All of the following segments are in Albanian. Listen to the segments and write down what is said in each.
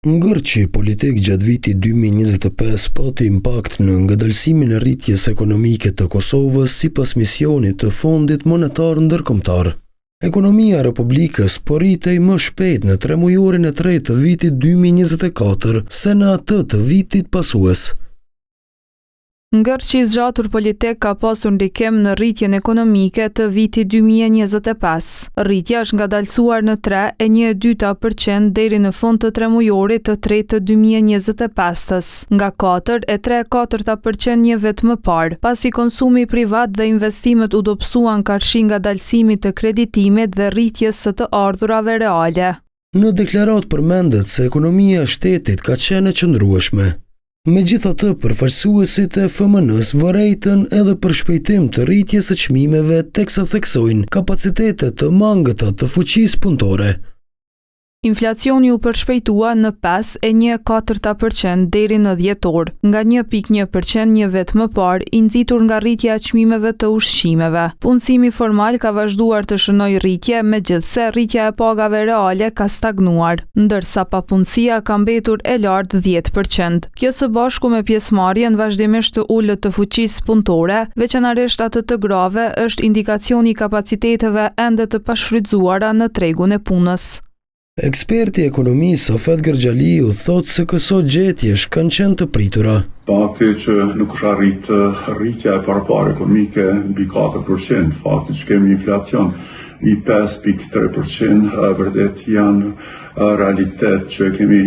Ngërçi politik gjatë vitit 2025 pati impakt në ngadalësimin e rritjes ekonomike të Kosovës sipas misionit të Fondit Monetar Ndërkombëtar. Ekonomia e Republikës po rritej më shpejt në tremujorin e tretë të vitit 2024 se në atë të vitit pasues. Ngërçi i zgjatur politik ka pasur ndikim në rritjen ekonomike të vitit 2025. Rritja është ngadalësuar në 3,2% deri në fund të tremujorit të tretë të 2025-s, nga 4,3% një vit më parë, pasi konsumi privat dhe investimet u dobësuan karshi ngadalësimit të kreditimit dhe rritjes së të ardhurave reale. Në deklarat përmendet se ekonomia e shtetit ka qenë e qëndrueshme. Megjithatë, përfaqësuesit e FMN-s vërejtën edhe për shpejtim të rritjes së çmimeve teksa theksojnë kapacitetet të mangëta të fuqisë punëtore. Inflacioni u përshpejtua në 5,1% deri në dhjetor, nga 1,1% një vit më parë, i nxitur nga rritja e çmimeve të ushqimeve. Punësimi formal ka vazhduar të shënojë rritje, megjithse rritja e pagave reale ka stagnuar, ndërsa papunësia ka mbetur e lartë 10%. Kjo së bashku me pjesëmarrjen vazhdimisht të ulët të fuqisë punëtore, veçanërisht atë të grave, është indikacioni i kapaciteteve ende të pashfrytzuara në tregun e punës. Eksperti i ekonomisë Safet Gergjaliu thotë se këso gjetjesh kanë qenë të pritura. Fakti që nuk është arrit rritja e parapare ekonomike mbi 4%, fakti që kemi inflacion mbi 5,3%, vërtet janë realitet që kemi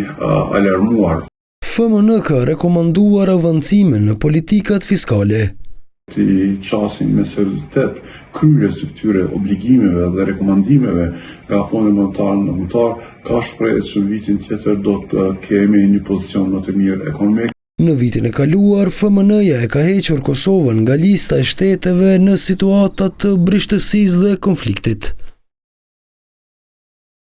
alarmuar. FMN ka rekomanduar avancimin në politikat fiskale. Të qasin me seriositet kryerjes së këtyre obligimeve dhe rekomandimeve nga Fondi Monetar Ndërkombëtar, ka shpresë që vitin tjetër do të kemi një pozicion më të mirë ekonomik. Në vitin e kaluar, FMN-ja e ka hequr Kosovën nga lista e shteteve në situata të brishtësisë dhe konfliktit.